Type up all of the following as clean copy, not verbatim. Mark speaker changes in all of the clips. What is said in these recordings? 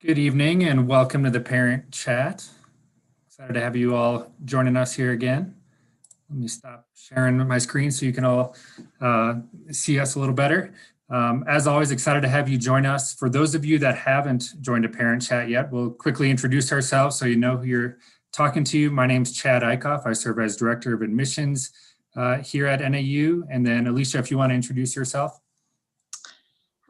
Speaker 1: Good evening and welcome to the Parent Chat. Excited to have you all joining us here again. Let me stop sharing my screen so you can all see us a little better. As always, excited to have you join us. For those of you that haven't joined a Parent Chat yet, we'll quickly introduce ourselves so you know who you're talking to. My name's Chad Eichhoff. I serve as Director of Admissions here at NAU. And then Alicia, if you want to introduce yourself.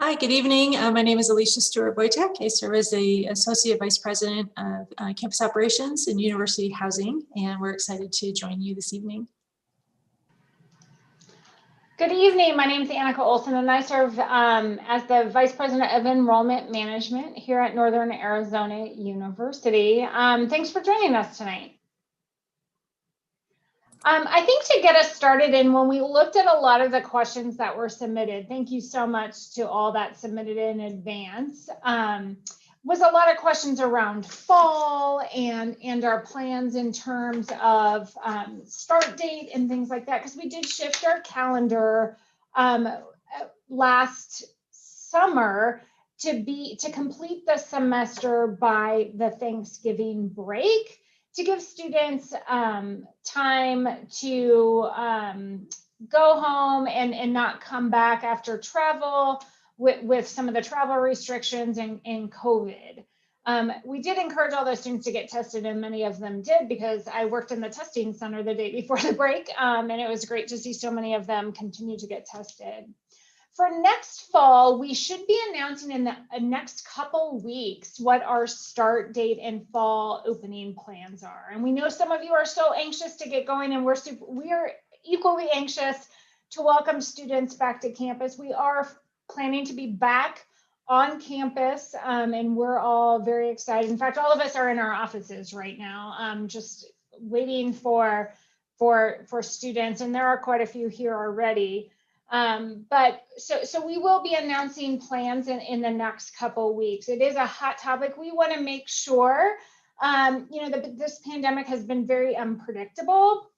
Speaker 2: Hi, good evening. My name is Alicia Stewart-Boytek. I serve as the Associate Vice President of Campus Operations and University Housing, and we're excited to join you this evening.
Speaker 3: Good evening. My name is Annika Olson, and I serve as the Vice President of Enrollment Management here at Northern Arizona University. Thanks for joining us tonight. I think to get us started, and when we looked at a lot of the questions that were submitted, thank you so much to all that submitted in advance, was a lot of questions around fall and our plans in terms of start date and things like that, because we did shift our calendar last summer to complete the semester by the Thanksgiving break, to give students time to go home and not come back after travel with some of the travel restrictions and COVID. We did encourage all those students to get tested, and many of them did, because I worked in the testing center the day before the break, and it was great to see so many of them continue to get tested. For next fall, we should be announcing in the next couple weeks what our start date and fall opening plans are. And we know some of you are so anxious to get going, and we're equally anxious to welcome students back to campus. We are planning to be back on campus, and we're all very excited. In fact, all of us are in our offices right now, just waiting for students, and there are quite a few here already. But so we will be announcing plans in the next couple weeks. It is a hot topic. We want to make sure, this pandemic has been very unpredictable.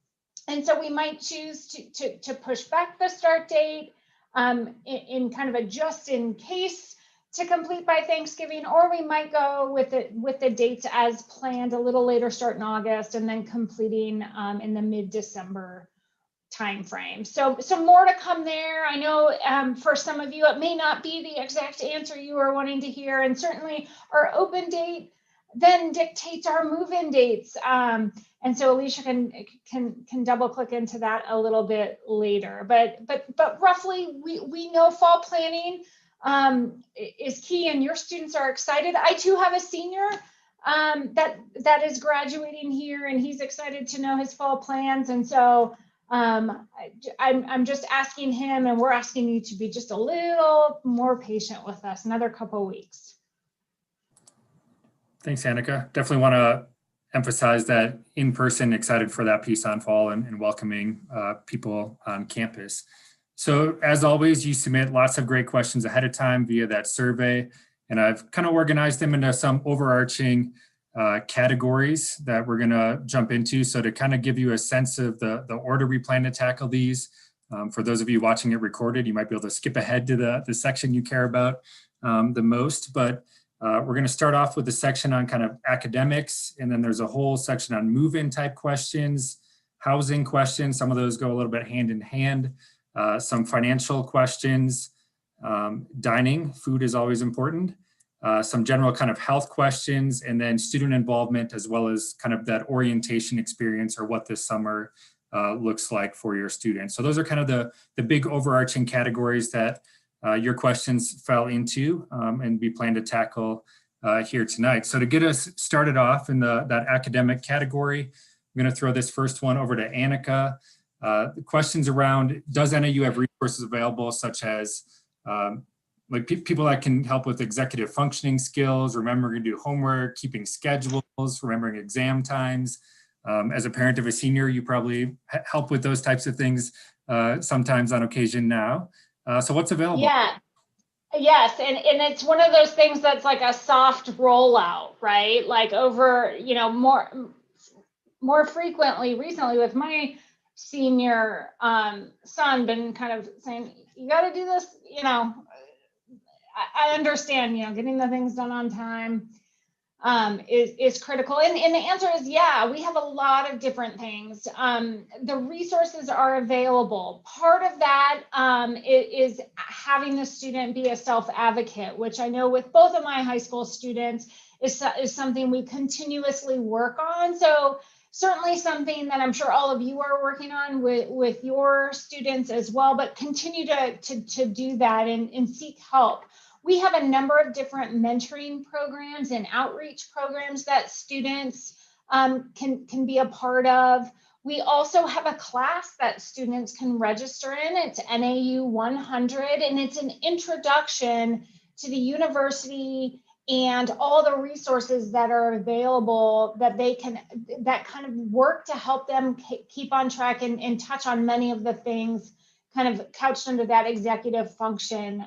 Speaker 3: And so we might choose to push back the start date in kind of a just in case to complete by Thanksgiving, or we might go with the dates as planned, a little later, start in August, and then completing in the mid-December timeframe. So more to come there. I know for some of you, it may not be the exact answer you are wanting to hear, and certainly our open date then dictates our move-in dates. And so Alicia can double click into that a little bit later. But roughly, we know fall planning is key, and your students are excited. I too have a senior that is graduating here, and he's excited to know his fall plans. And so I'm just asking him, and we're asking you to be just a little more patient with us, another couple of weeks.
Speaker 1: Thanks, Annika. Definitely want to emphasize that in person, excited for that piece on fall and welcoming people on campus. So as always, you submit lots of great questions ahead of time via that survey, and I've kind of organized them into some overarching categories that we're going to jump into. So to kind of give you a sense of the order we plan to tackle these, for those of you watching it recorded, you might be able to skip ahead to the section you care about the most. But we're going to start off with the section on kind of academics, and then there's a whole section on move-in type questions, housing questions. Some of those go a little bit hand in hand. Some financial questions, dining, food is always important. Some general kind of health questions, and then student involvement, as well as kind of that orientation experience or what this summer looks like for your students. So those are kind of the big overarching categories that your questions fell into, and we plan to tackle here tonight. So to get us started off in that academic category, I'm going to throw this first one over to Annika. The questions around, does NAU have resources available, such as like people that can help with executive functioning skills, remembering to do homework, keeping schedules, remembering exam times. As a parent of a senior, you probably help with those types of things sometimes on occasion now. So what's available?
Speaker 3: Yeah. Yes, and it's one of those things that's like a soft rollout, right? Like over, more frequently recently with my senior son been kind of saying, you got to do this, I understand, getting the things done on time is critical. And the answer is, yeah, we have a lot of different things. The resources are available. Part of that is having the student be a self-advocate, which I know with both of my high school students is something we continuously work on. So certainly something that I'm sure all of you are working on with your students as well, but continue to do that and seek help. We have a number of different mentoring programs and outreach programs that students can be a part of. We also have a class that students can register in. It's NAU 100, and it's an introduction to the university and all the resources that are available that kind of work to help them keep on track and touch on many of the things kind of couched under that executive function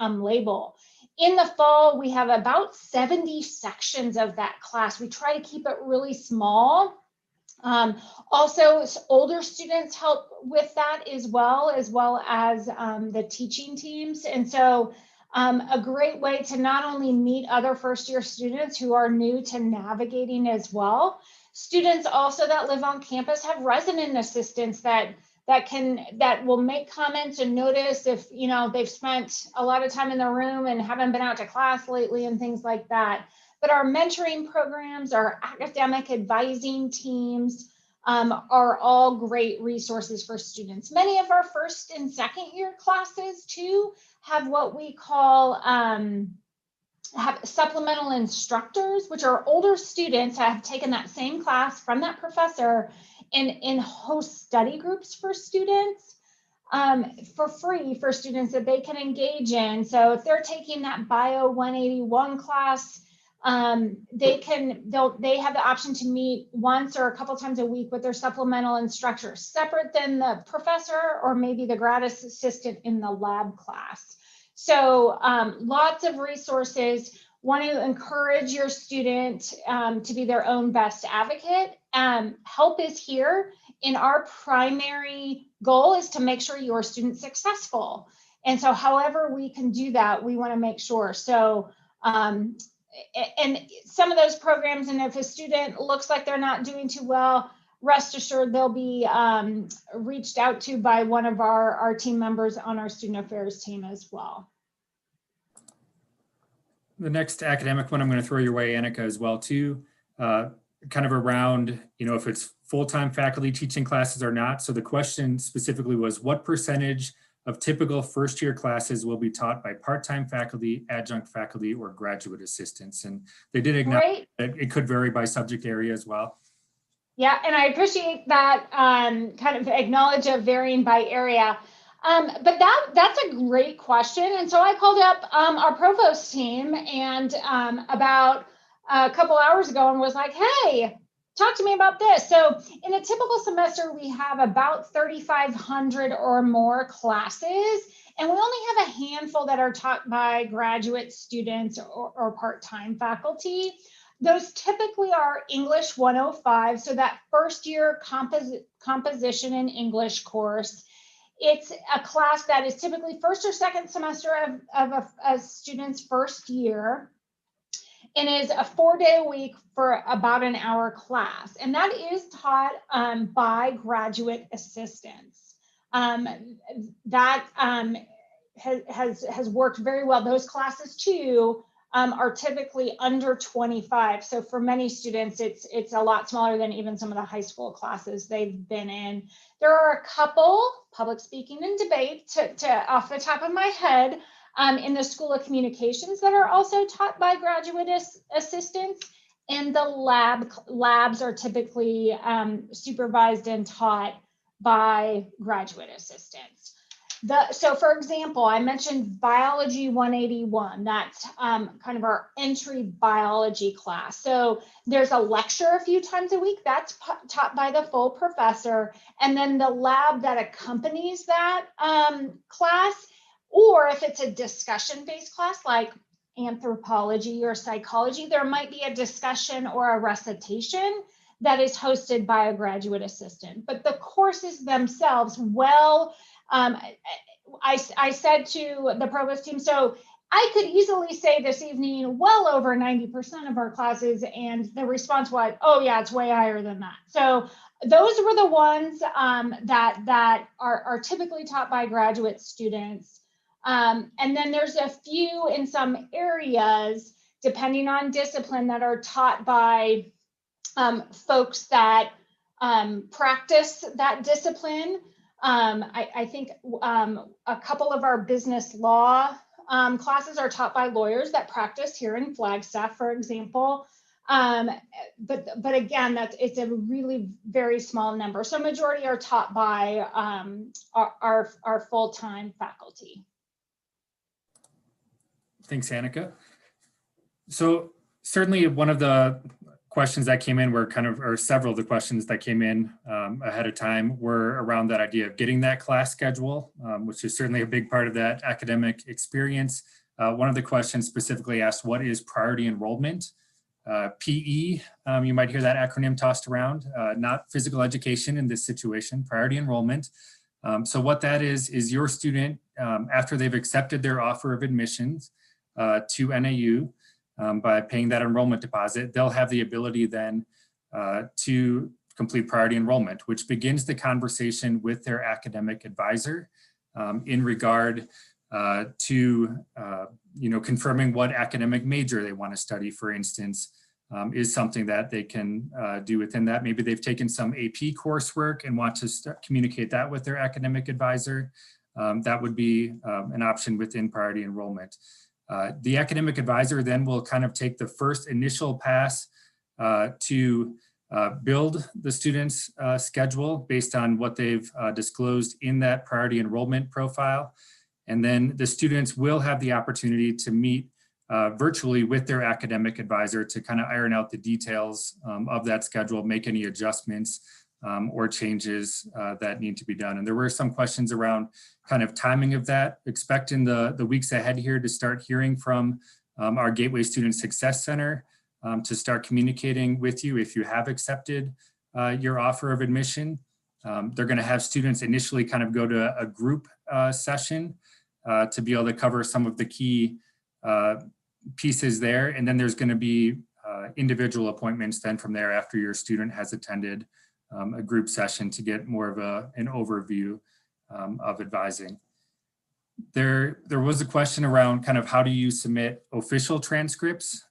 Speaker 3: label. In the fall, we have about 70 sections of that class. We try to keep it really small. Also, older students help with that as well as the teaching teams. And so a great way to not only meet other first-year students who are new to navigating as well. Students also that live on campus have resident assistants that will make comments and notice if they've spent a lot of time in the room and haven't been out to class lately and things like that. But our mentoring programs, our academic advising teams are all great resources for students. Many of our first and second year classes too have what we call have supplemental instructors, which are older students that have taken that same class from that professor and host study groups for students for free for students that they can engage in. So if they're taking that Bio 181 class, they have the option to meet once or a couple times a week with their supplemental instructor, separate than the professor or maybe the grad assistant in the lab class. So lots of resources. Want to encourage your student to be their own best advocate. Help is here. And our primary goal is to make sure your student's successful. And so however we can do that, we want to make sure. So, and some of those programs, and if a student looks like they're not doing too well, rest assured they'll be reached out to by one of our team members on our student affairs team as well.
Speaker 1: The next academic one I'm going to throw your way, Annika, as well too, kind of around, if it's full-time faculty teaching classes or not. So the question specifically was, what percentage of typical first-year classes will be taught by part-time faculty, adjunct faculty, or graduate assistants? And they did acknowledge that it could vary by subject area as well.
Speaker 3: Yeah, and I appreciate that kind of acknowledge of varying by area. But that's a great question. And so I called up our provost team and about a couple hours ago and was like, hey, talk to me about this. So in a typical semester, we have about 3,500 or more classes, and we only have a handful that are taught by graduate students or part-time faculty. Those typically are English 105, so that first year composition and English course. It's a class that is typically first or second semester of a student's first year, and is a 4-day-a-week for about an hour class. And that is taught by graduate assistants. That has worked very well. Those classes too are typically under 25. So for many students, it's a lot smaller than even some of the high school classes they've been in. There are a couple, public speaking and debate, to off the top of my head, in the School of Communications that are also taught by graduate assistants, and the labs are typically supervised and taught by graduate assistants. So for example, I mentioned Biology 181. That's kind of our entry biology class. So there's a lecture a few times a week that's taught by the full professor. And then the lab that accompanies that class, or if it's a discussion-based class like anthropology or psychology, there might be a discussion or a recitation that is hosted by a graduate assistant. But the courses themselves, I said to the provost team, so I could easily say this evening, well over 90% of our classes, and the response was, oh yeah, it's way higher than that. So those were the ones that are typically taught by graduate students. And then there's a few in some areas, depending on discipline, that are taught by folks that practice that discipline. I think a couple of our business law classes are taught by lawyers that practice here in Flagstaff, for example. But again, it's a really very small number. So majority are taught by our full-time faculty.
Speaker 1: Thanks, Annika. So certainly one of the questions that came in were or several of the questions that came in ahead of time were around that idea of getting that class schedule, which is certainly a big part of that academic experience. One of the questions specifically asked, what is priority enrollment? PE, you might hear that acronym tossed around, not physical education in this situation, priority enrollment. So what that is your student, after they've accepted their offer of admissions to NAU, by paying that enrollment deposit, they'll have the ability then to complete priority enrollment, which begins the conversation with their academic advisor in regard to confirming what academic major they want to study, for instance, is something that they can do within that. Maybe they've taken some AP coursework and want to communicate that with their academic advisor. That would be an option within priority enrollment. The academic advisor then will kind of take the first initial pass to build the student's schedule based on what they've disclosed in that priority enrollment profile. And then the students will have the opportunity to meet virtually with their academic advisor to kind of iron out the details of that schedule, make any adjustments or changes that need to be done. And there were some questions around kind of timing of that. Expect in the weeks ahead here to start hearing from our Gateway Student Success Center to start communicating with you if you have accepted your offer of admission. They're going to have students initially kind of go to a group session to be able to cover some of the key pieces there. And then there's going to be individual appointments then from there after your student has attended a group session to get more of an overview of advising. There was a question around kind of how do you submit official transcripts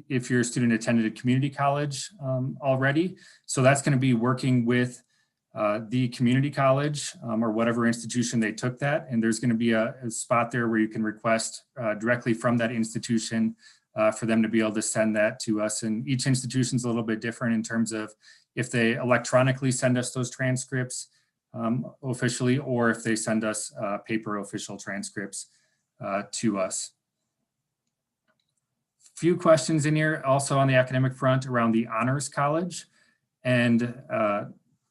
Speaker 1: if your student attended a community college already. So that's going to be working with the community college or whatever institution they took that. And there's going to be a spot there where you can request directly from that institution for them to be able to send that to us. And each institution is a little bit different in terms of if they electronically send us those transcripts officially, or if they send us paper official transcripts to us. Few questions in here also on the academic front around the Honors College. And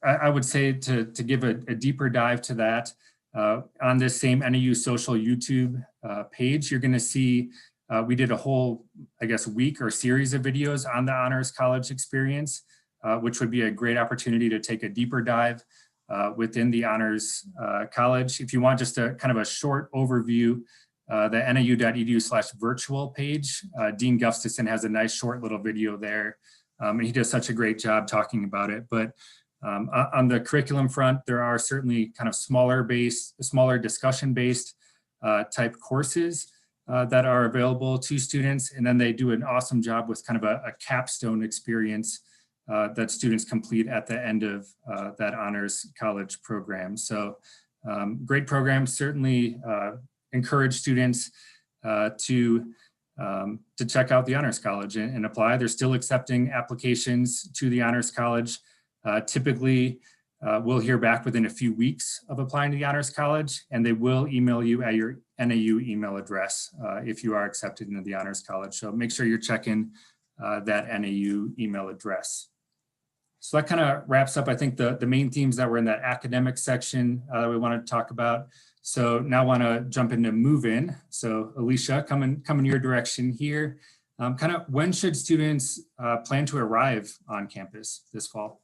Speaker 1: I would say to give a deeper dive to that, on this same NAU Social YouTube page, you're gonna see we did a whole, I guess, week or series of videos on the Honors College experience, which would be a great opportunity to take a deeper dive within the Honors College. If you want just a kind of a short overview, the nau.edu/virtual page, Dean Gustafson has a nice short little video there. And he does such a great job talking about it. But on the curriculum front, there are certainly kind of smaller discussion-based type courses that are available to students. And then they do an awesome job with kind of a capstone experience that students complete at the end of that Honors College program. So great program, certainly encourage students to check out the Honors College and apply. They're still accepting applications to the Honors College. Typically, we'll hear back within a few weeks of applying to the Honors College, and they will email you at your NAU email address if you are accepted into the Honors College. So make sure you're checking that NAU email address. So that kind of wraps up, I think, the main themes that were in that academic section that we wanted to talk about. So now I want to jump into move-in. So Alicia, coming your direction here. Kind of when should students plan to arrive on campus this fall?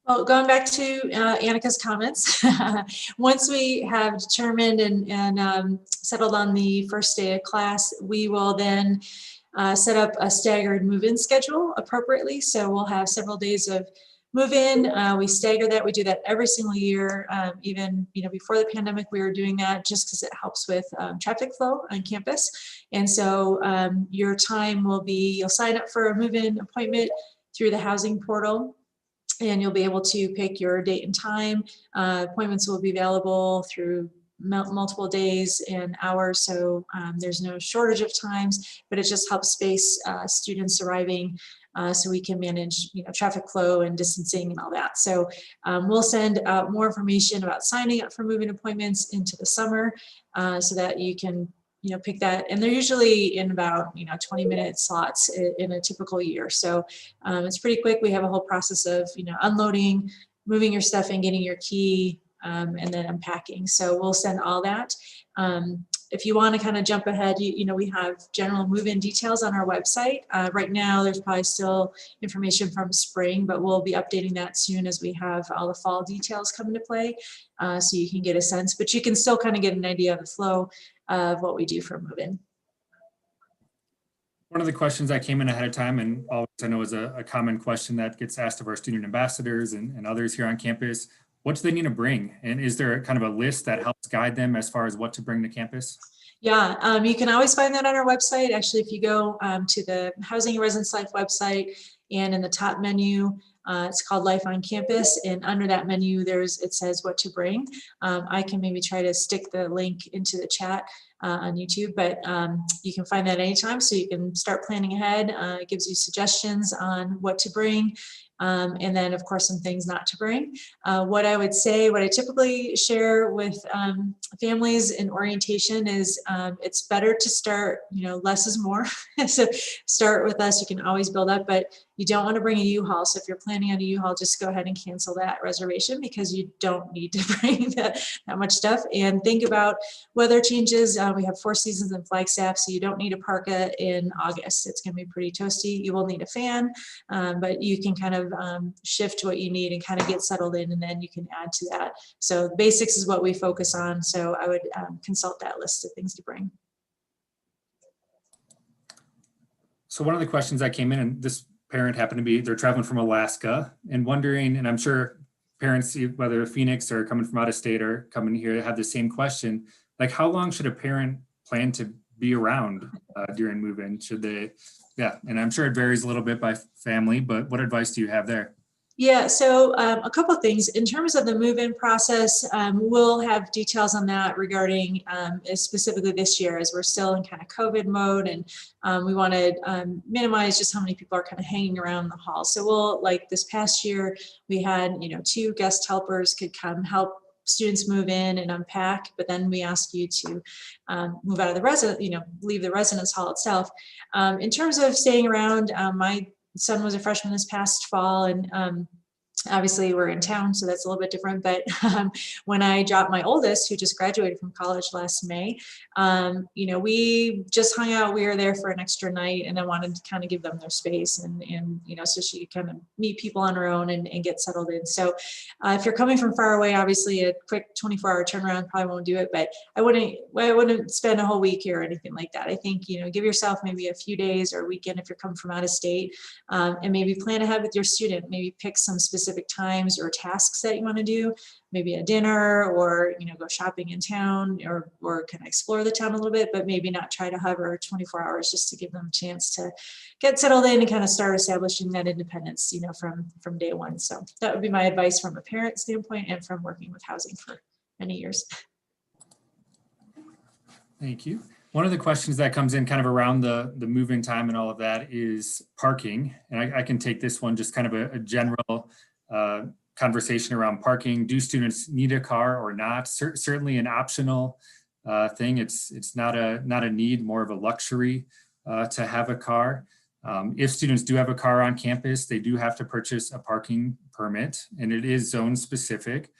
Speaker 2: Well, going back to Annika's comments, once we have determined and settled on the first day of class, we will then set up a staggered move-in schedule appropriately. So we'll have several days of move-in. We stagger that. We do that every single year. Even before the pandemic, we were doing that just because it helps with traffic flow on campus. And so your time will be, you'll sign up for a move-in appointment through the housing portal, and you'll be able to pick your date and time. Appointments will be available through multiple days and hours, so there's no shortage of times, but it just helps space students arriving so we can manage traffic flow and distancing and all that. So we'll send out more information about signing up for move-in appointments into the summer so that you can pick that, and they're usually in about 20-minute slots in a typical year. So it's pretty quick. We have a whole process of unloading, moving your stuff and getting your key, and then unpacking. So we'll send all that. If you want to kind of jump ahead, we have general move-in details on our website. Right now, there's probably still information from spring, but we'll be updating that soon as we have all the fall details come into play, so you can get a sense. But you can still kind of get an idea of the flow of what we do for move-in.
Speaker 1: One of the questions that came in ahead of time, and always I know is a common question that gets asked of our student ambassadors and others here on campus, what do they need to bring? And is there kind of a list that helps guide them as far as what to bring to campus?
Speaker 2: Yeah, you can always find that on our website. Actually, if you go to the Housing and Residence Life website, and in the top menu, it's called Life on Campus, and under that menu, it says what to bring. I can maybe try to stick the link into the chat on YouTube, but you can find that anytime, so you can start planning ahead. It gives you suggestions on what to bring. And then, of course, some things not to bring. What I would say, what I typically share with families in orientation is it's better to start, less is more. So start with us. You can always build up, but you don't want to bring a U-Haul. So if you're planning on a U-Haul, just go ahead and cancel that reservation, because you don't need to bring that much stuff. And think about weather changes. We have 4 seasons in Flagstaff, so you don't need a parka in August. It's going to be pretty toasty. You will need a fan, but you can kind of shift what you need and kind of get settled in, and then you can add to that. So the basics is what we focus on. So I would consult that list of things to bring.
Speaker 1: So one of the questions that came in, and this parent happened to be, they're traveling from Alaska and wondering, and I'm sure parents, whether Phoenix or coming from out of state or coming here, have the same question, like how long should a parent plan to be around during move-in? Should they, yeah, and I'm sure it varies a little bit by family, but what advice do you have there?
Speaker 2: Yeah, so a couple of things. In terms of the move-in process, we'll have details on that regarding specifically this year, as we're still in kind of COVID mode, and we want to minimize just how many people are kind of hanging around the hall. So we'll, like this past year, we had 2 guest helpers could come help students move in and unpack, but then we ask you to move out of the residence, leave the residence hall itself. In terms of staying around, my son was a freshman this past fall, and obviously we're in town, so that's a little bit different. But when I dropped my oldest, who just graduated from college last May, we just hung out. We were there for an extra night, and I wanted to kind of give them their space, and so she could kind of meet people on her own and get settled in. So if you're coming from far away, obviously a quick 24-hour turnaround probably won't do it, but I wouldn't spend a whole week here or anything like that. I think, give yourself maybe a few days or a weekend if you're coming from out of state, and maybe plan ahead with your student. Maybe pick some specific times or tasks that you want to do, maybe a dinner, or go shopping in town, or kind of explore the town a little bit, but maybe not try to hover 24 hours, just to give them a chance to get settled in and kind of start establishing that independence, from day one. So that would be my advice from a parent standpoint and from working with housing for many years.
Speaker 1: Thank you. One of the questions that comes in kind of around the move-in time and all of that is parking. And I can take this one, just kind of a general conversation around parking. Do students need a car or not? Certainly an optional thing. It's not a need, more of a luxury to have a car. If students do have a car on campus, they do have to purchase a parking permit, and it is zone specific.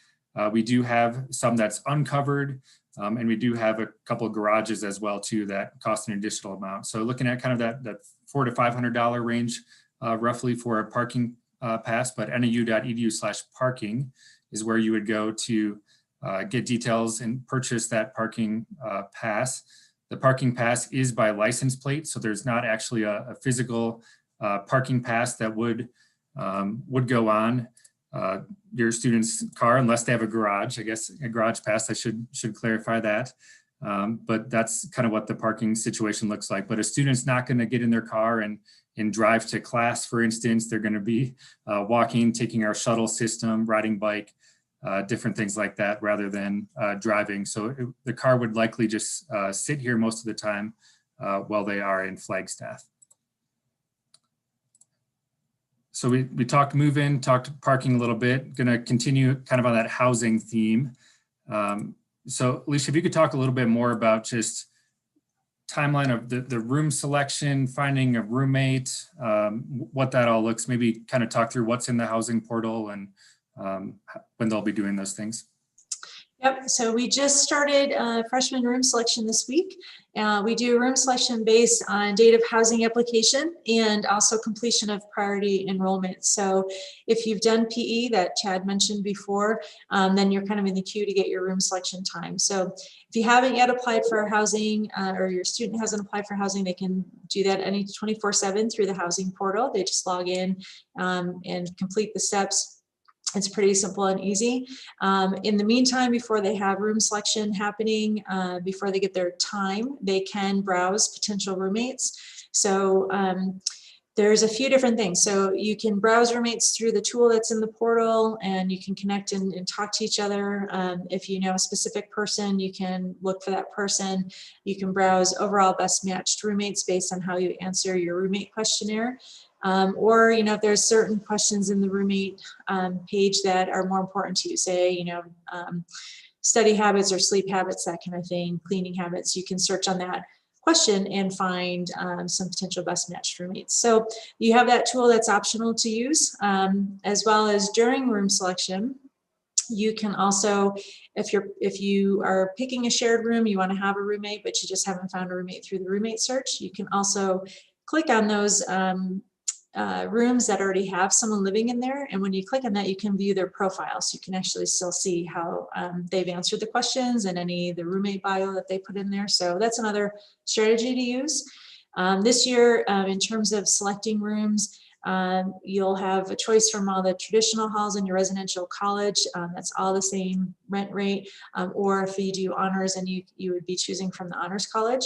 Speaker 1: We do have some that's uncovered, and we do have a couple of garages as well too that cost an additional amount. So looking at kind of that $400 to $500 range roughly for a parking pass, but nau.edu/parking is where you would go to get details and purchase that parking pass. The parking pass is by license plate, so there's not actually a physical parking pass that would go on your student's car unless they have a garage. I guess a garage pass. I should clarify that. But that's kind of what the parking situation looks like. But a student's not going to get in their car and drive to class, for instance. They're going to be walking, taking our shuttle system, riding bike, different things like that, rather than driving. So the car would likely just sit here most of the time while they are in Flagstaff. So we talked move-in, talked parking a little bit. Going to continue kind of on that housing theme. So Alicia, if you could talk a little bit more about just timeline of the room selection, finding a roommate, what that all looks, maybe kind of talk through what's in the housing portal and when they'll be doing those things.
Speaker 2: Yep, so we just started freshman room selection this week. We do room selection based on date of housing application and also completion of priority enrollment. So if you've done PE that Chad mentioned before, then you're kind of in the queue to get your room selection time. So if you haven't yet applied for housing or your student hasn't applied for housing, they can do that any 24/7 through the housing portal. They just log in and complete the steps. It's pretty simple and easy. In the meantime, before they have room selection happening, before they get their time, they can browse potential roommates. So there's a few different things. So you can browse roommates through the tool that's in the portal, and you can connect and talk to each other. If you know a specific person, you can look for that person. You can browse overall best matched roommates based on how you answer your roommate questionnaire. Or, you know, if there's certain questions in the roommate page that are more important to you, say, you know, study habits or sleep habits, that kind of thing, cleaning habits, you can search on that question and find some potential best matched roommates. So you have that tool that's optional to use, as well as during room selection. You can also, if you are picking a shared room, you want to have a roommate, but you just haven't found a roommate through the roommate search, you can also click on those rooms that already have someone living in there. And when you click on that, you can view their profile. So you can actually still see how they've answered the questions and the roommate bio that they put in there. So that's another strategy to use. This year, in terms of selecting rooms, you'll have a choice from all the traditional halls in your residential college. That's all the same rent rate. Or if you do honors, and you would be choosing from the honors college.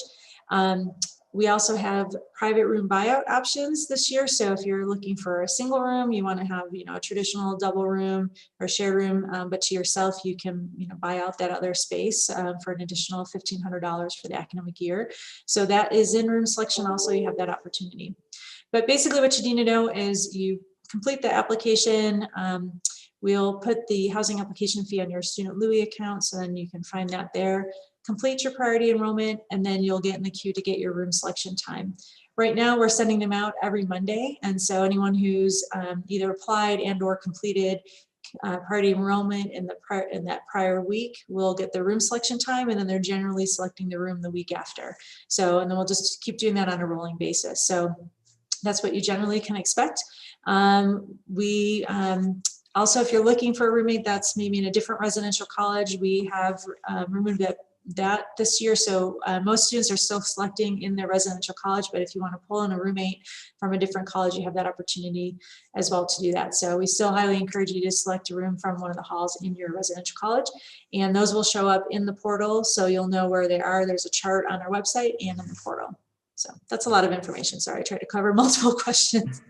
Speaker 2: We also have private room buyout options this year. So if you're looking for a single room, you want to have, you know, a traditional double room or shared room, but to yourself, you can, you know, buy out that other space for an additional $1,500 for the academic year. So that is in room selection. Also, you have that opportunity. But basically what you need to know is you complete the application. We'll put the housing application fee on your student Louis account, so then you can find that there. Complete your priority enrollment, and then you'll get in the queue to get your room selection time. Right now, we're sending them out every Monday, and so anyone who's either applied and or completed priority enrollment in that prior week will get the room selection time, and then they're generally selecting the room the week after. So, and then we'll just keep doing that on a rolling basis. So that's what you generally can expect. Also, if you're looking for a roommate that's maybe in a different residential college, we have removed that this year. So most students are still selecting in their residential college, but if you want to pull in a roommate from a different college, you have that opportunity as well to do that. So we still highly encourage you to select a room from one of the halls in your residential college, and those will show up in the portal, so you'll know where they are. There's a chart on our website and in the portal. So that's a lot of information. Sorry, I tried to cover multiple questions.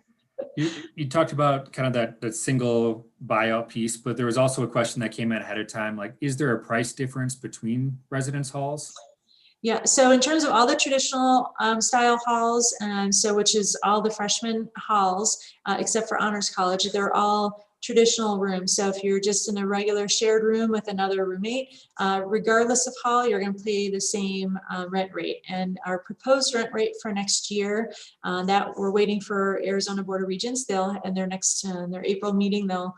Speaker 1: You talked about kind of that single buyout piece, but there was also a question that came in ahead of time, like, is there a price difference between residence halls?
Speaker 2: Yeah, so in terms of all the traditional style halls, so which is all the freshman halls, except for Honors College, they're all traditional rooms. So if you're just in a regular shared room with another roommate, regardless of hall, you're going to pay the same rent rate. And our proposed rent rate for next year, that we're waiting for Arizona Board of Regents. They'll, in their next, their April meeting, they'll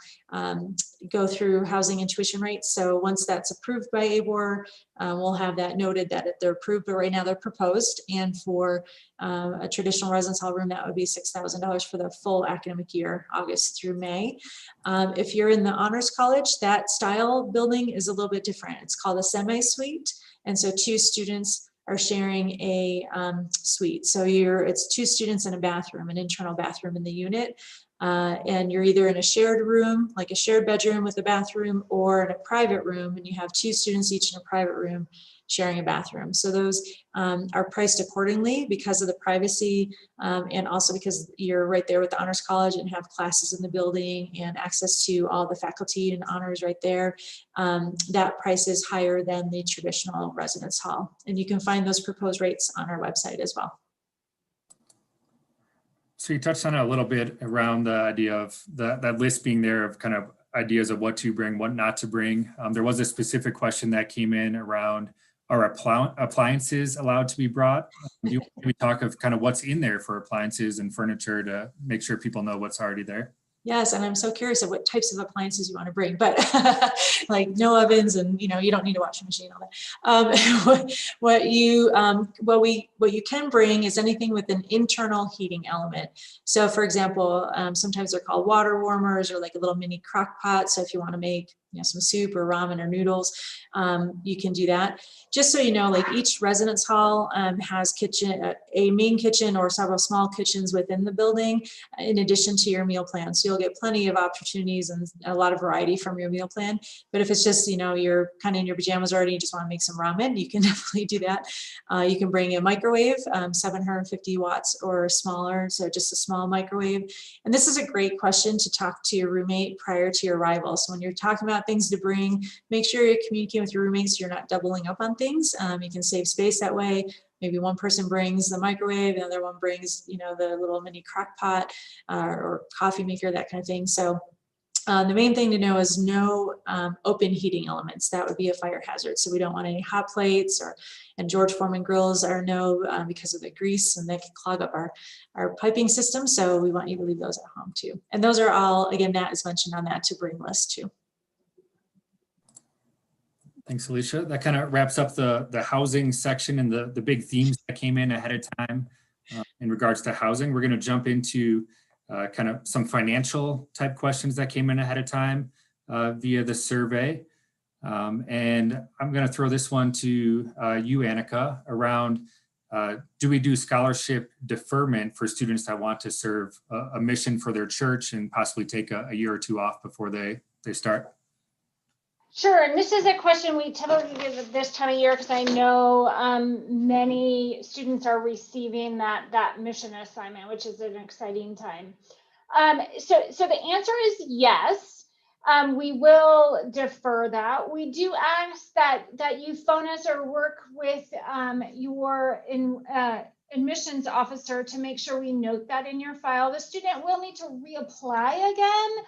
Speaker 2: go through housing and tuition rates. So once that's approved by ABOR, we'll have that noted that they're approved, but right now they're proposed. And for a traditional residence hall room, that would be $6,000 for the full academic year, August through May. If you're in the Honors College, that style building is a little bit different. It's called a semi-suite. And so 2 students are sharing a suite. So it's 2 students in a bathroom, an internal bathroom in the unit. And you're either in a shared room, like a shared bedroom with a bathroom, or in a private room, and you have 2 students each in a private room sharing a bathroom. So those are priced accordingly because of the privacy, and also because you're right there with the Honors College and have classes in the building and access to all the faculty and honors right there. That price is higher than the traditional residence hall. And you can find those proposed rates on our website as well.
Speaker 1: So you touched on it a little bit around the idea of that list being there of kind of ideas of what to bring, what not to bring. There was a specific question that came in around, are appliances allowed to be brought? Do you maybe talk of kind of what's in there for appliances and furniture to make sure people know what's already there?
Speaker 2: Yes, and I'm so curious of what types of appliances you want to bring, but like no ovens, and you don't need a washing machine, all that. What you can bring is anything with an internal heating element. So, for example, sometimes they're called water warmers, or like a little mini crock pot. So if you want to make some soup or ramen or noodles, you can do that. Just so you know, like each residence hall has a main kitchen or several small kitchens within the building, in addition to your meal plan. So you'll get plenty of opportunities and a lot of variety from your meal plan. But if it's just, you're kind of in your pajamas already, you just want to make some ramen, you can definitely do that. You can bring a microwave, 750 watts or smaller, so just a small microwave. And this is a great question to talk to your roommate prior to your arrival. So when you're talking about things to bring, make sure you're communicating with your roommates so you're not doubling up on things. You can save space that way. Maybe one person brings the microwave, the other one brings, the little mini crock pot or coffee maker, that kind of thing. So the main thing to know is no open heating elements. That would be a fire hazard. So we don't want any hot plates and George Foreman grills are no, because of the grease, and they can clog up our piping system. So we want you to leave those at home too. And those are all, again, Nat is mentioned on that to bring list too.
Speaker 1: Thanks, Alicia. That kind of wraps up the housing section and the big themes that came in ahead of time in regards to housing. We're going to jump into kind of some financial type questions that came in ahead of time via the survey. And I'm going to throw this one to you, Annika, around do we do scholarship deferment for students that want to serve a mission for their church and possibly take a year or 2 off before they start?
Speaker 3: Sure, and this is a question we typically give at this time of year because I know many students are receiving that mission assignment, which is an exciting time. So the answer is yes. We will defer that. We do ask that you phone us or work with your admissions officer to make sure we note that in your file. The student will need to reapply again.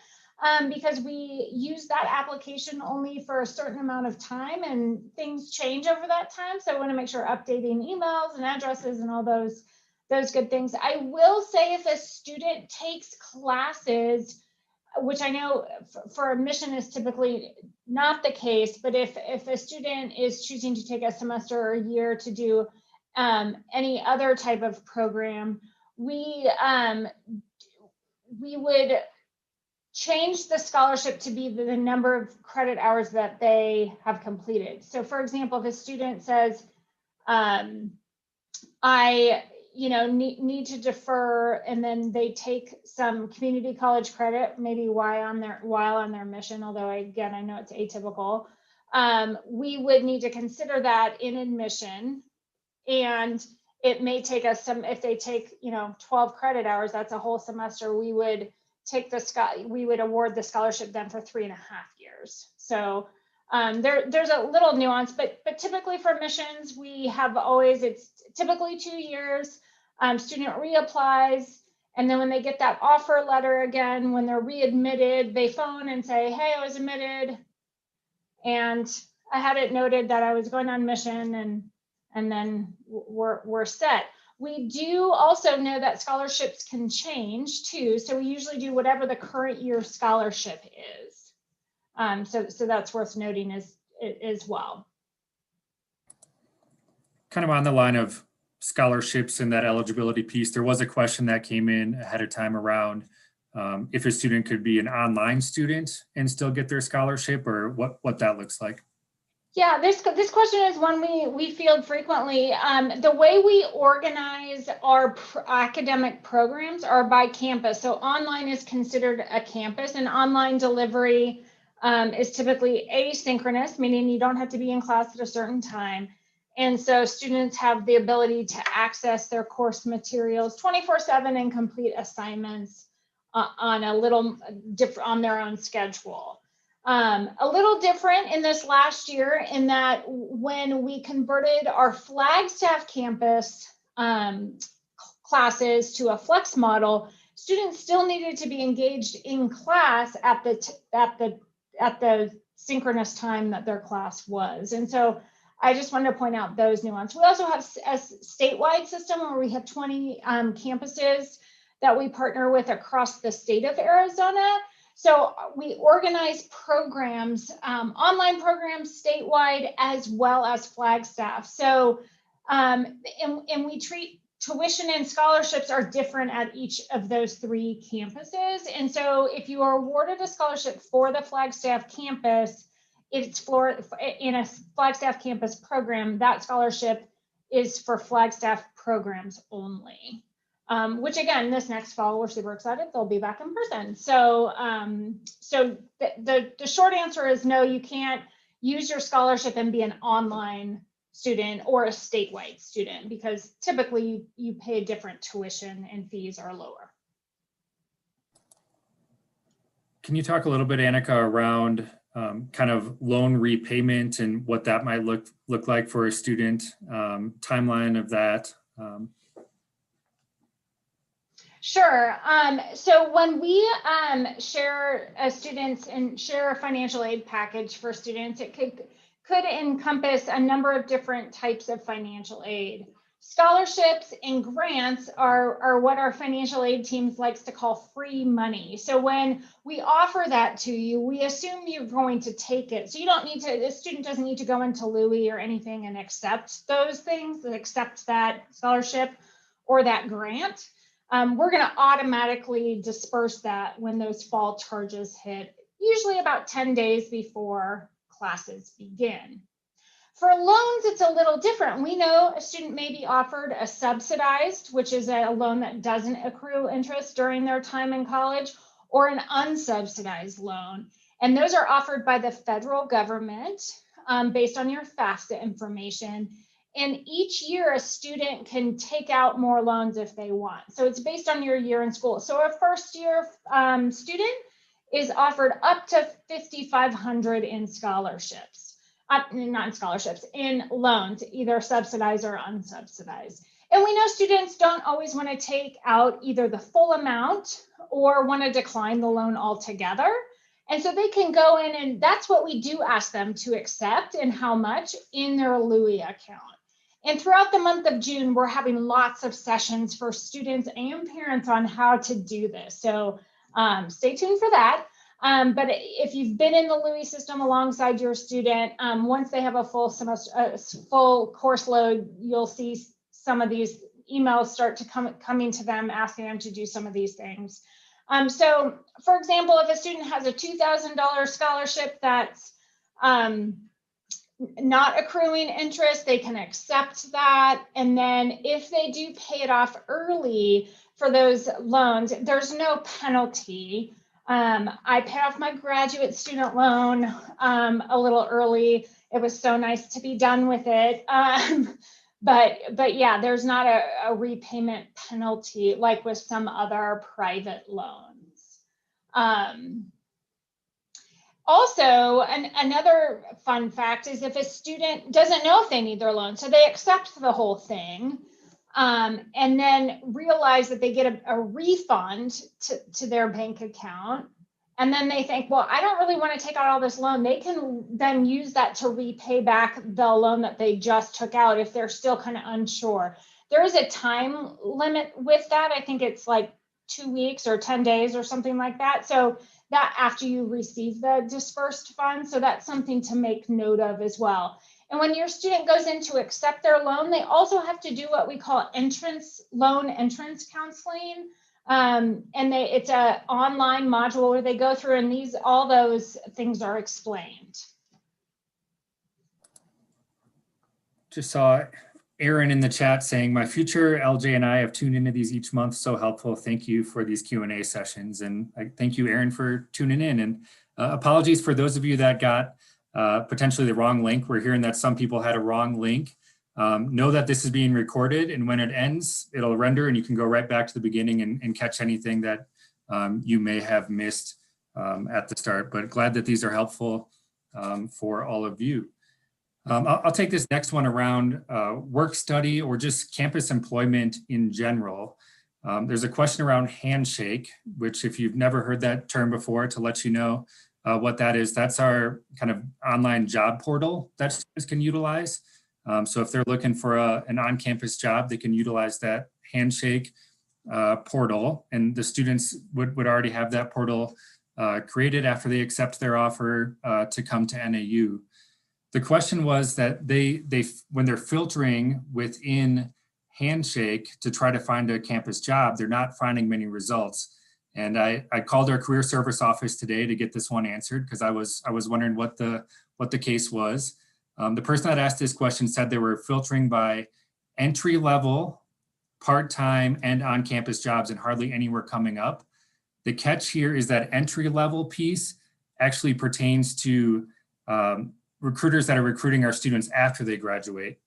Speaker 3: Because we use that application only for a certain amount of time and things change over that time. So I want to make sure updating emails and addresses and all those good things. I will say if a student takes classes, which I know for admission is typically not the case, but if a student is choosing to take a semester or a year to do any other type of program, we would change the scholarship to be the number of credit hours that they have completed. So for example, if a student says, I need to defer, and then they take some community college credit, maybe while on their mission, although again, I know it's atypical, we would need to consider that in admission. And it may take us if they take 12 credit hours, that's a whole semester, we would award the scholarship then for 3.5 years. So there's a little nuance, but typically for admissions, it's typically 2 years. Student reapplies, And then when they get that offer letter again, when they're readmitted, they phone and say, hey, I was admitted and I had it noted that I was going on mission, and then we're set. We do also know that scholarships can change too. So we usually do whatever the current year scholarship is. So that's worth noting as well.
Speaker 1: Kind of on the line of scholarships and that eligibility piece, there was a question that came in ahead of time around if a student could be an online student and still get their scholarship, or what that looks like.
Speaker 3: Yeah, this question is one we field frequently. The way we organize our academic programs are by campus. So online is considered a campus, and online delivery is typically asynchronous, meaning you don't have to be in class at a certain time. And so students have the ability to access their course materials 24/7 and complete assignments on a little different on their own schedule. A little different in this last year in that when we converted our Flagstaff campus classes to a flex model, students still needed to be engaged in class at the synchronous time that their class was. And so I just wanted to point out those nuances. We also have a statewide system where we have 20 campuses that we partner with across the state of Arizona. So we organize programs, online programs statewide, as well as Flagstaff. So, and we treat tuition and scholarships are different at each of those 3 campuses. And so if you are awarded a scholarship for the Flagstaff campus, it's in a Flagstaff campus program, that scholarship is for Flagstaff programs only. Which again, this next fall, we're super excited, they'll be back in person. So, the short answer is no, you can't use your scholarship and be an online student or a statewide student, because typically you pay different tuition and fees are lower.
Speaker 1: Can you talk a little bit, Annika, around kind of loan repayment and what that might look like for a student, timeline of that?
Speaker 3: Sure. So when we share students and share a financial aid package for students, it could encompass a number of different types of financial aid. Scholarships and grants are what our financial aid teams likes to call free money. So when we offer that to you, we assume you're going to take it. So you don't need to, the student doesn't need to go into LUI or anything and accept those things, and accept that scholarship or that grant. We're going to automatically disperse that when those fall charges hit, usually about 10 days before classes begin. For loans, it's a little different. We know a student may be offered a subsidized, which is a loan that doesn't accrue interest during their time in college, or an unsubsidized loan. And those are offered by the federal government based on your FAFSA information. And each year, a student can take out more loans if they want. So it's based on your year in school. So a first year student is offered up to $5,500 in scholarships, not in scholarships, in loans, either subsidized or unsubsidized. And we know students don't always want to take out either the full amount or want to decline the loan altogether. And so they can go in, and that's what we do ask them to accept and how much in their LUI account. And throughout the month of June, we're having lots of sessions for students and parents on how to do this. So stay tuned for that. But if you've been in the LUI system alongside your student, once they have a full semester, full course load, you'll see some of these emails start to coming to them, asking them to do some of these things. So for example, if a student has a $2,000 scholarship that's not accruing interest, they can accept that. And then if they do pay it off early for those loans, there's no penalty. I paid off my graduate student loan a little early. It was so nice to be done with it. But yeah, there's not a repayment penalty like with some other private loans. Also, another fun fact is if a student doesn't know if they need their loan, so they accept the whole thing, and then realize that they get a refund to their bank account. And then they think, well, I don't really want to take out all this loan. They can then use that to repay back the loan that they just took out if they're still kind of unsure. There is a time limit with that. I think it's like 2 weeks or 10 days or something like that. So that after you receive the dispersed funds. So that's something to make note of as well. And when your student goes in to accept their loan, they also have to do what we call loan entrance counseling. It's an online module where they go through, and all those things are explained.
Speaker 1: Just saw Aaron in the chat saying, my future LJ and I have tuned into these each month. So helpful. Thank you for these Q&A sessions. And I thank you, Aaron, for tuning in. And apologies for those of you that got potentially the wrong link. We're hearing that some people had a wrong link. Know that this is being recorded, and when it ends, it'll render and you can go right back to the beginning and catch anything that you may have missed at the start. But glad that these are helpful for all of you. I'll take this next one around work study or just campus employment in general. There's a question around Handshake, which if you've never heard that term before, to let you know what that is, that's our kind of online job portal that students can utilize. So if they're looking for an on-campus job, they can utilize that Handshake portal, and the students would already have that portal created after they accept their offer to come to NAU. The question was that they when they're filtering within Handshake to try to find a campus job, they're not finding many results. And I called our career service office today to get this one answered, because I was wondering what the case was. The person that asked this question said they were filtering by entry level, part-time, and on-campus jobs, and hardly anywhere coming up. The catch here is that entry level piece actually pertains to recruiters that are recruiting our students after they graduate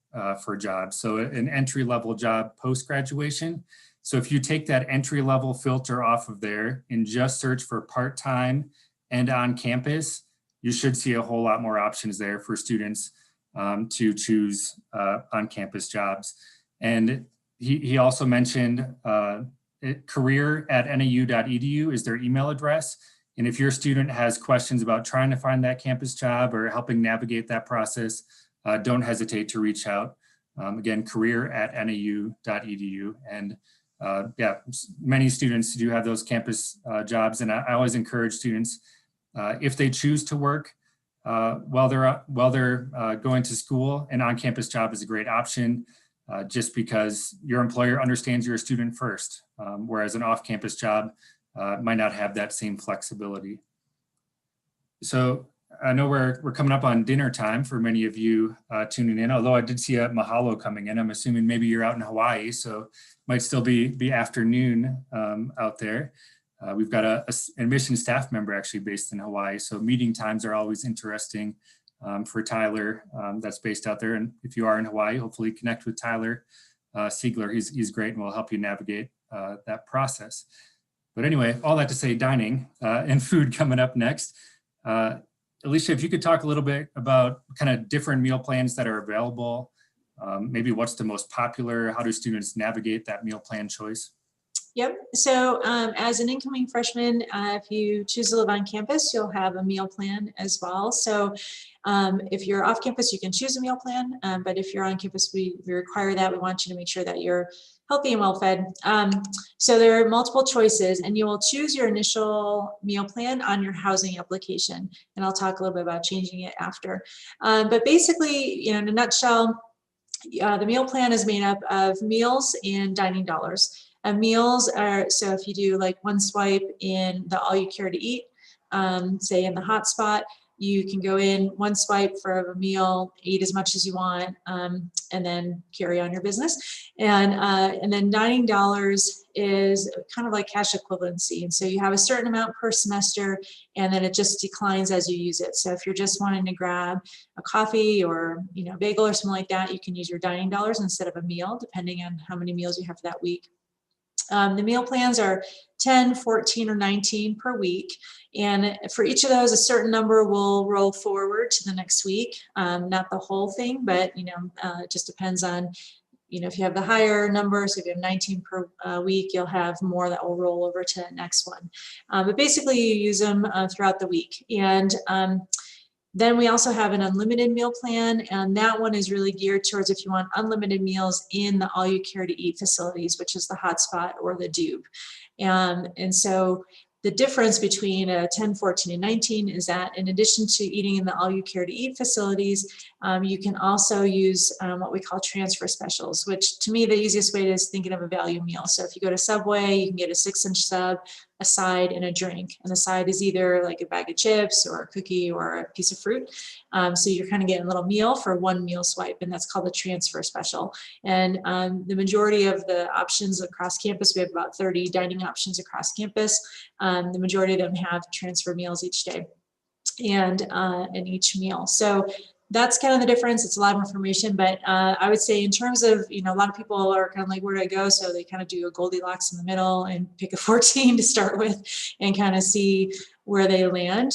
Speaker 1: for jobs. So an entry level job post-graduation. So if you take that entry level filter off of there and just search for part-time and on campus, you should see a whole lot more options there for students to choose on campus jobs. And he also mentioned career@nau.edu is their email address. And if your student has questions about trying to find that campus job or helping navigate that process, don't hesitate to reach out. Again, career@nau.edu. And yeah, many students do have those campus jobs. And I always encourage students, if they choose to work while they're going to school, an on-campus job is a great option, just because your employer understands you're a student first, whereas an off-campus job might not have that same flexibility. So I know we're coming up on dinner time for many of you tuning in, although I did see a mahalo coming in. I'm assuming maybe you're out in Hawaii, so it might still be afternoon out there. We've got an admission staff member actually based in Hawaii, so meeting times are always interesting for Tyler that's based out there. And if you are in Hawaii, hopefully connect with Tyler Siegler. He's great and will help you navigate that process. But anyway, all that to say, dining and food coming up next. Alicia, if you could talk a little bit about kind of different meal plans that are available, maybe what's the most popular, how do students navigate that meal plan choice?
Speaker 2: Yep. So as an incoming freshman, if you choose to live on campus, you'll have a meal plan as well. So if you're off campus, you can choose a meal plan. But if you're on campus, we require that. We want you to make sure that you're healthy and well fed. So there are multiple choices, and you will choose your initial meal plan on your housing application. And I'll talk a little bit about changing it after. But basically, in a nutshell, the meal plan is made up of meals and dining dollars. Meals are, so if you do like one swipe in the all you care to eat, say in the hotspot, you can go in one swipe for a meal, eat as much as you want, and then carry on your business. And then dining dollars is kind of like cash equivalency. And so you have a certain amount per semester, and then it just declines as you use it. So if you're just wanting to grab a coffee or bagel or something like that, you can use your dining dollars instead of a meal, depending on how many meals you have for that week. The meal plans are 10, 14, or 19 per week. And for each of those, a certain number will roll forward to the next week. Not the whole thing, but it just depends on if you have the higher number, so if you have 19 per week, you'll have more that will roll over to the next one. But basically, you use them throughout the week. And then we also have an unlimited meal plan, and that one is really geared towards if you want unlimited meals in the all you care to eat facilities, which is the hotspot or the DUB. And so the difference between 10, 14, and 19 is that in addition to eating in the all you care to eat facilities, you can also use what we call transfer specials, which to me, the easiest way is thinking of a value meal. So if you go to Subway, you can get a 6-inch sub, a side, and a drink. And the side is either like a bag of chips or a cookie or a piece of fruit. So you're kind of getting a little meal for one meal swipe, and that's called a transfer special. And the majority of the options across campus, we have about 30 dining options across campus. The majority of them have transfer meals each day and in each meal. So that's kind of the difference. It's a lot of information, but I would say in terms of, a lot of people are kind of like, where do I go? So they kind of do a Goldilocks in the middle and pick a 14 to start with and kind of see where they land.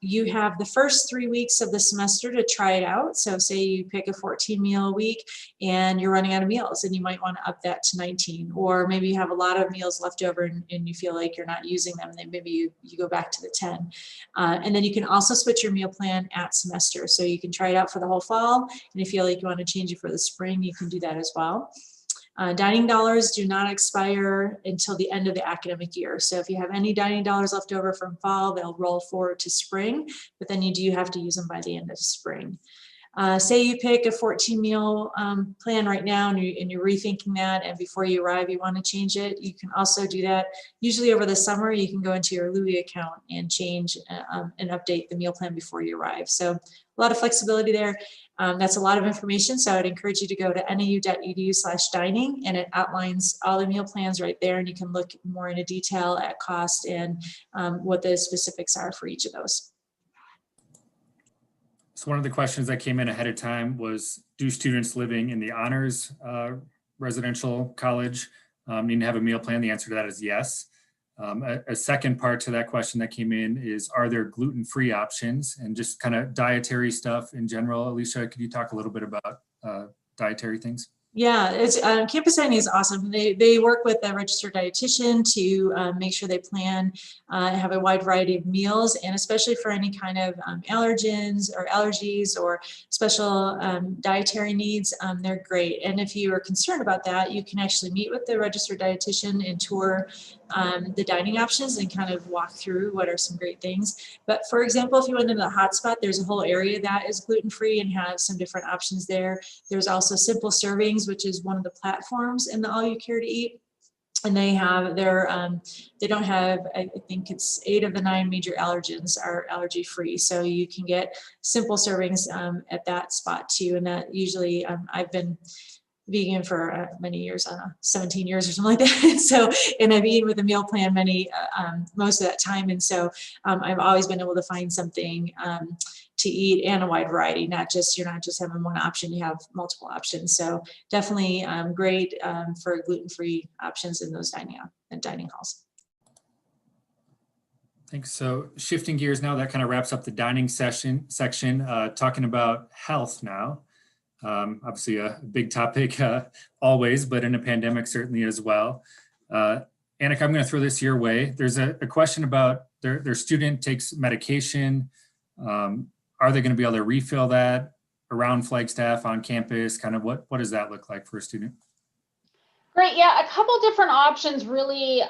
Speaker 2: You have the first 3 weeks of the semester to try it out. So say you pick a 14 meal a week and you're running out of meals, and you might want to up that to 19, or maybe you have a lot of meals left over and you feel like you're not using them, then maybe you go back to the 10. And then you can also switch your meal plan at semester. So you can try it out for the whole fall, and if you feel like you want to change it for the spring, you can do that as well. Dining dollars do not expire until the end of the academic year. So if you have any dining dollars left over from fall, they'll roll forward to spring, but then you do have to use them by the end of spring. Say you pick a 14 meal plan right now and you're rethinking that, and before you arrive you want to change it, you can also do that. Usually over the summer you can go into your Louis account and change and update the meal plan before you arrive. So a lot of flexibility there. That's a lot of information, so I'd encourage you to go to nau.edu/dining, and it outlines all the meal plans right there, and you can look more into detail at cost and what the specifics are for each of those.
Speaker 1: So one of the questions that came in ahead of time was, do students living in the honors residential college need to have a meal plan? The answer to that is yes. A second part to that question that came in is, are there gluten-free options, and just kind of dietary stuff in general? Alicia, could you talk a little bit about dietary things?
Speaker 2: Yeah, it's campus dining is awesome. They work with a registered dietitian to make sure they plan have a wide variety of meals, and especially for any kind of allergens or allergies or special dietary needs, they're great. And if you are concerned about that, you can actually meet with the registered dietitian and tour the dining options and kind of walk through what are some great things. But for example, if you went into the hotspot, there's a whole area that is gluten-free and has some different options there. There's also Simple Servings, which is one of the platforms in the All You Care to Eat. And they have their, they don't have, I think it's 8 of the 9 major allergens are allergy free. So you can get Simple Servings at that spot too. And that usually, I've been vegan for many years, 17 years or something like that. So, and I've eaten with a meal plan most of that time. And so I've always been able to find something to eat, and a wide variety, you're not just having one option, you have multiple options. So definitely great for gluten-free options in those dining halls.
Speaker 1: Thanks. So shifting gears now, that kind of wraps up the dining section, talking about health now. Obviously a big topic always, but in a pandemic certainly as well. Annika, I'm going to throw this your way. There's a question about their student takes medication. Are they going to be able to refill that around Flagstaff on campus? Kind of what does that look like for a student?
Speaker 3: Great. Yeah, a couple different options really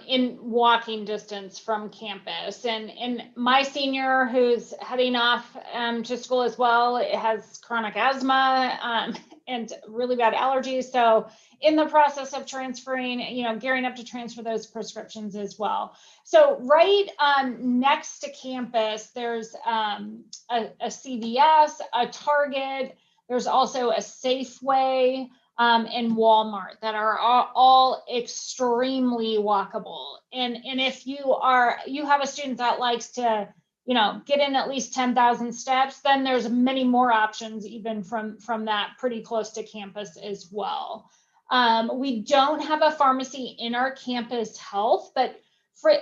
Speaker 3: in walking distance from campus. And my senior, who's heading off to school as well, has chronic asthma and really bad allergies. So in the process of transferring, gearing up to transfer those prescriptions as well. So right next to campus, there's a CVS, a Target, there's also a Safeway, and Walmart that are all extremely walkable. And if you have a student that likes to, get in at least 10,000 steps, then there's many more options even from that pretty close to campus as well. We don't have a pharmacy in our campus health, but for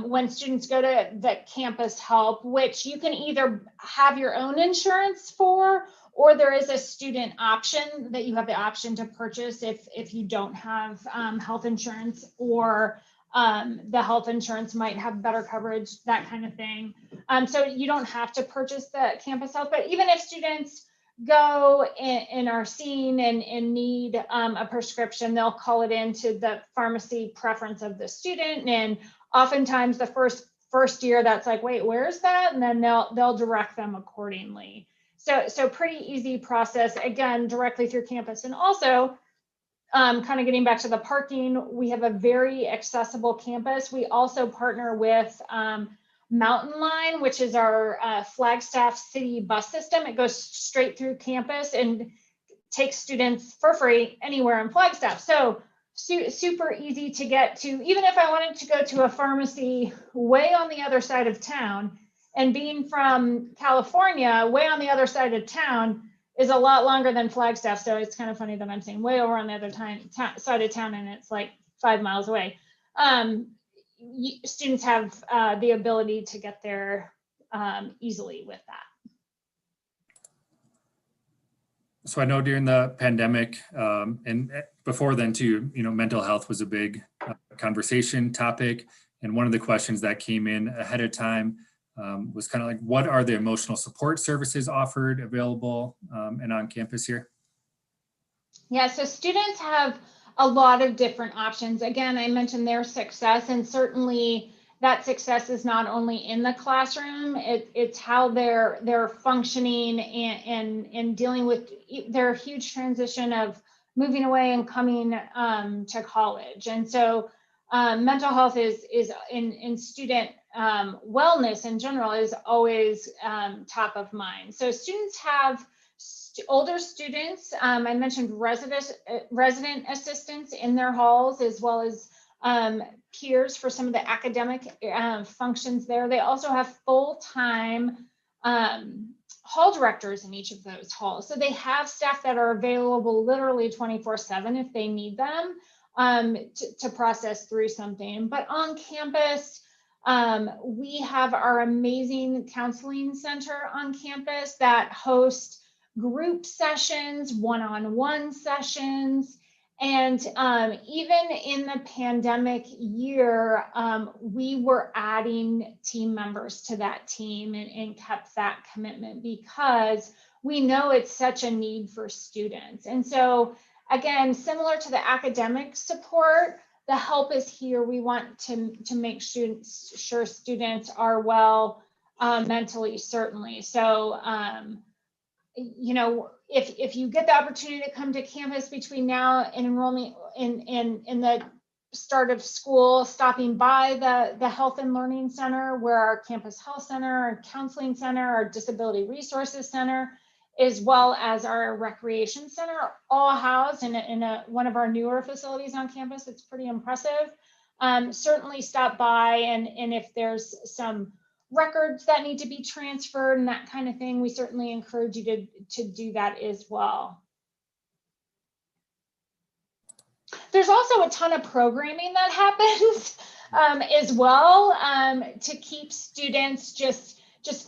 Speaker 3: when students go to the campus help, which you can either have your own insurance for, or there is a student option that you have the option to purchase if you don't have health insurance, or the health insurance might have better coverage, that kind of thing. So you don't have to purchase the campus health, but even if students go and are seen and need a prescription, they'll call it into the pharmacy preference of the student. And oftentimes the first year that's like, wait, where's that? And then they'll direct them accordingly. So pretty easy process, again, directly through campus. And also, kind of getting back to the parking, we have a very accessible campus. We also partner with Mountain Line, which is our Flagstaff city bus system. It goes straight through campus and takes students for free anywhere in Flagstaff. So super easy to get to. Even if I wanted to go to a pharmacy way on the other side of town, and being from California, way on the other side of town is a lot longer than Flagstaff. So it's kind of funny that I'm saying way over on the other side of town, and it's like 5 miles away. Students have the ability to get there easily with that.
Speaker 1: So I know during the pandemic and before then too, mental health was a big conversation topic. And one of the questions that came in ahead of time was kind of like, what are the emotional support services offered, available, and on campus here? Yeah,
Speaker 3: so students have a lot of different options. Again, I mentioned their success, and certainly that success is not only in the classroom, it's how they're functioning and dealing with their huge transition of moving away and coming to college. And so mental health is in student wellness in general is always top of mind. So students have older students, I mentioned resident assistants in their halls, as well as peers for some of the academic functions there. They also have full-time hall directors in each of those halls. So they have staff that are available literally 24/7 if they need them to process through something. But on campus, we have our amazing counseling center on campus that hosts group sessions, one-on-one sessions. And even in the pandemic year, we were adding team members to that team and kept that commitment because we know it's such a need for students. And so again, similar to the academic support, the help is here. We want to make sure students are well mentally, certainly. So, if you get the opportunity to come to campus between now and enrollment in the start of school, stopping by the Health and Learning Center, where our campus health center, our counseling center, our disability resources center, as well as our recreation center, are all housed in one of our newer facilities on campus. It's pretty impressive. Certainly stop by, and if there's some records that need to be transferred and that kind of thing, we certainly encourage you to do that as well. There's also a ton of programming that happens as well to keep students just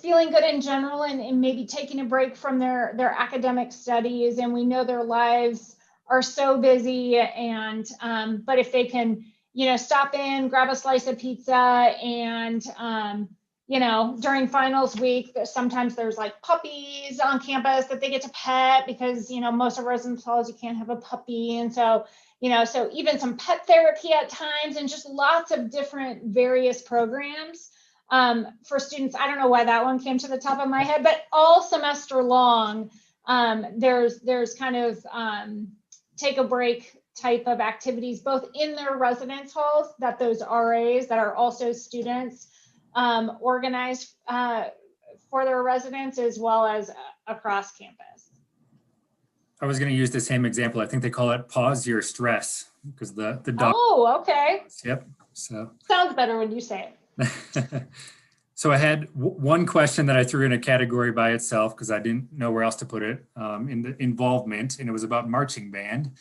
Speaker 3: feeling good in general and maybe taking a break from their academic studies. And we know their lives are so busy, and but if they can, stop in, grab a slice of pizza, and during finals week, sometimes there's like puppies on campus that they get to pet because, most of residence halls, you can't have a puppy. And so, so even some pet therapy at times, and just lots of different various programs for students. I don't know why that one came to the top of my head, but all semester long, there's kind of take a break type of activities, both in their residence halls that those RAs that are also students organized for their residents, as well as across campus.
Speaker 1: I was going to use the same example. I think they call it pause your stress, because the dog.
Speaker 3: Oh, okay.
Speaker 1: Yep. So
Speaker 3: sounds better when you say
Speaker 1: it. So I had one question that I threw in a category by itself because I didn't know where else to put it, in the involvement, and it was about marching band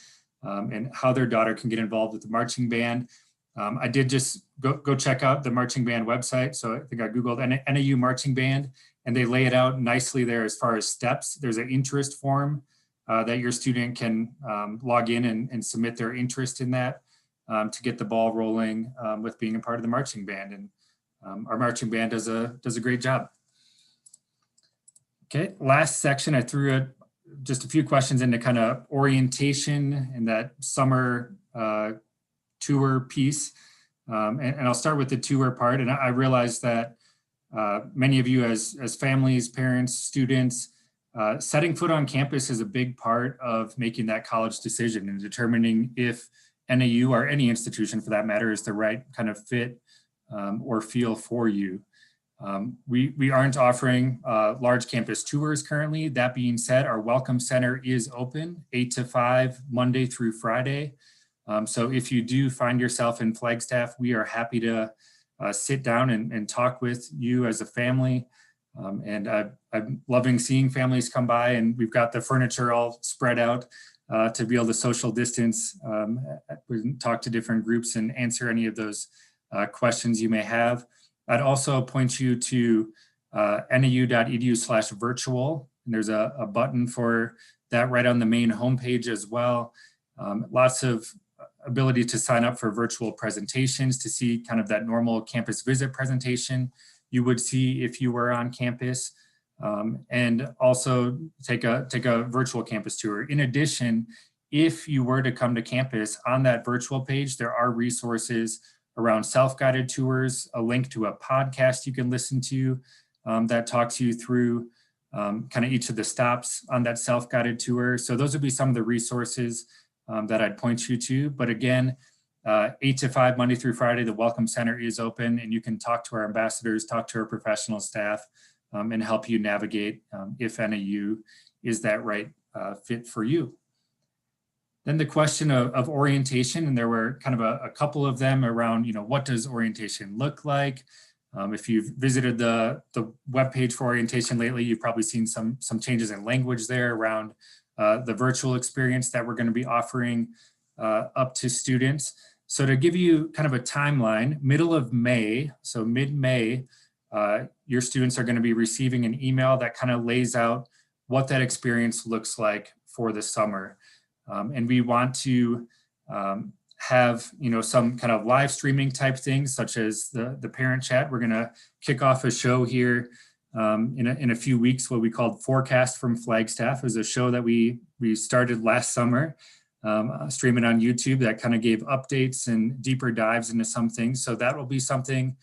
Speaker 1: and how their daughter can get involved with the marching band. I did just go check out the marching band website. So I think I Googled NAU marching band, and they lay it out nicely there as far as steps. There's an interest form that your student can log in and submit their interest in that to get the ball rolling with being a part of the marching band. And our marching band does a great job. Okay, last section, I threw just a few questions into kind of orientation and that summer tour piece. And I'll start with the tour part. And I realize that many of you as families, parents, students, setting foot on campus is a big part of making that college decision and determining if NAU or any institution for that matter is the right kind of fit or feel for you. We aren't offering large campus tours currently. That being said, our Welcome Center is open 8 to 5, Monday through Friday. So if you do find yourself in Flagstaff, we are happy to sit down and talk with you as a family. And I'm loving seeing families come by, and we've got the furniture all spread out to be able to social distance, talk to different groups and answer any of those questions you may have. I'd also point you to nau.edu/virtual. And there's a button for that right on the main homepage as well. Lots of ability to sign up for virtual presentations to see kind of that normal campus visit presentation you would see if you were on campus, and also take a virtual campus tour. In addition, if you were to come to campus, on that virtual page, there are resources around self-guided tours, a link to a podcast you can listen to that talks you through kind of each of the stops on that self-guided tour. So those would be some of the resources that I'd point you to. But again, 8 to 5, Monday through Friday, the Welcome Center is open, and you can talk to our ambassadors, talk to our professional staff, and help you navigate if NAU is that right fit for you. Then the question of orientation, and there were kind of a couple of them around, what does orientation look like? If you've visited the webpage for orientation lately, you've probably seen some changes in language there around the virtual experience that we're going to be offering up to students. So to give you kind of a timeline, middle of May, so mid-May, your students are going to be receiving an email that kind of lays out what that experience looks like for the summer. And we want to have, some kind of live streaming type things, such as the parent chat. We're going to kick off a show here in a few weeks, what we called Forecast from Flagstaff. It was a show that we started last summer, streaming on YouTube that kind of gave updates and deeper dives into some things. So that will be something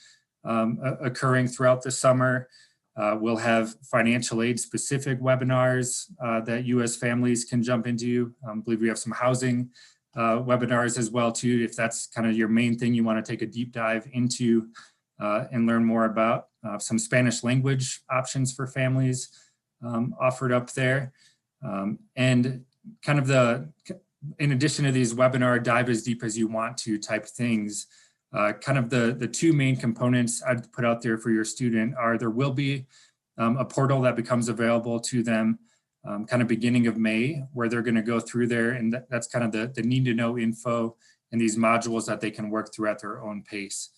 Speaker 1: occurring throughout the summer. We'll have financial aid specific webinars that you as families can jump into. I believe we have some housing webinars as well too, if that's kind of your main thing you want to take a deep dive into and learn more about. Some Spanish language options for families offered up there. And kind of in addition to these webinar dive as deep as you want to type things, kind of the two main components I'd put out there for your student are there will be a portal that becomes available to them kind of beginning of May, where they're going to go through there, and that's kind of the need to know info and these modules that they can work through at their own pace.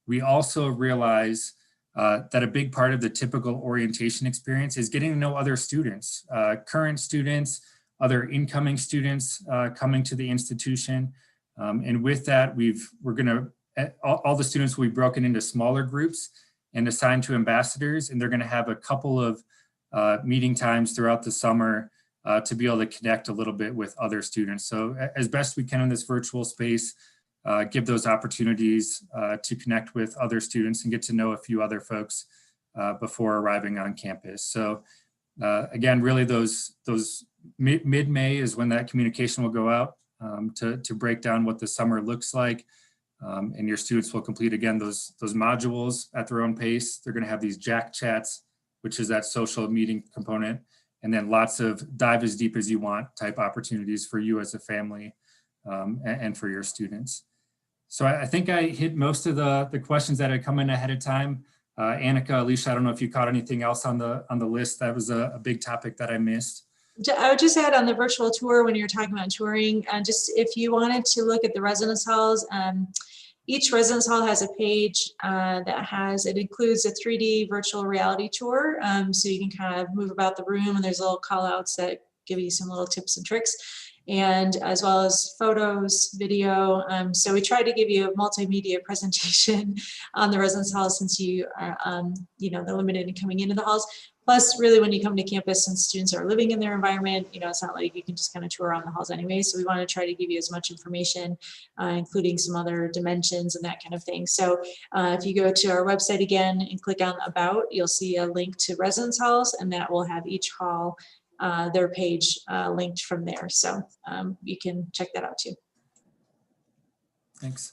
Speaker 1: We also realize that a big part of the typical orientation experience is getting to know other students, current students, other incoming students coming to the institution. And with that, we're going to all the students will be broken into smaller groups and assigned to ambassadors, and they're going to have a couple of meeting times throughout the summer to be able to connect a little bit with other students. So as best we can in this virtual space, give those opportunities to connect with other students and get to know a few other folks before arriving on campus. So again, really those mid-May is when that communication will go out to break down what the summer looks like. And your students will complete, again, those modules at their own pace. They're going to have these Jack chats, which is that social meeting component, and then lots of dive as deep as you want type opportunities for you as a family and for your students. So I think I hit most of the questions that had come in ahead of time. Annika, Alicia, I don't know if you caught anything else on the list. That was a big topic that I missed.
Speaker 2: I would just add on the virtual tour, when you're talking about touring, just if you wanted to look at the residence halls, each residence hall has a page it includes a 3D virtual reality tour. So you can kind of move about the room, and there's little call outs that give you some little tips and tricks, and as well as photos, video. So we try to give you a multimedia presentation on the residence hall, since you are, they're limited in coming into the halls. Plus, really, when you come to campus, since students are living in their environment, it's not like you can just kind of tour around the halls anyway. So we want to try to give you as much information, including some other dimensions and that kind of thing. So if you go to our website again and click on About, you'll see a link to residence halls, and that will have each hall, their page linked from there. So you can check that out too.
Speaker 1: Thanks.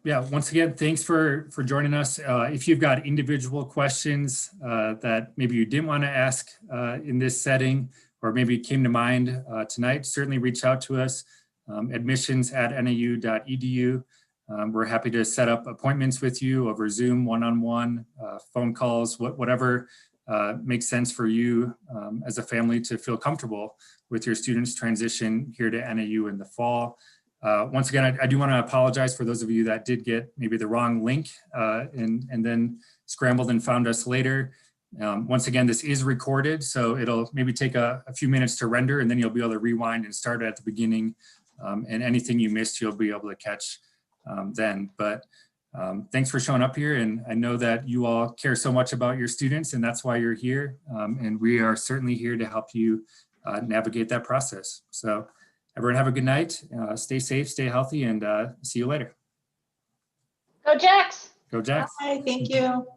Speaker 1: Yeah, once again, thanks for joining us. If you've got individual questions that maybe you didn't want to ask in this setting, or maybe came to mind tonight, certainly reach out to us, admissions@nau.edu. We're happy to set up appointments with you over Zoom, one-on-one, phone calls, whatever makes sense for you as a family to feel comfortable with your students' transition here to NAU in the fall. Once again, I do want to apologize for those of you that did get maybe the wrong link and then scrambled and found us later. Once again, this is recorded, so it'll maybe take a few minutes to render, and then you'll be able to rewind and start at the beginning. And anything you missed, you'll be able to catch then. But thanks for showing up here. And I know that you all care so much about your students, and that's why you're here. And we are certainly here to help you navigate that process. So everyone have a good night. Stay safe, stay healthy, and see you later.
Speaker 3: Go Jacks.
Speaker 1: Go Jacks.
Speaker 2: Bye, thank you.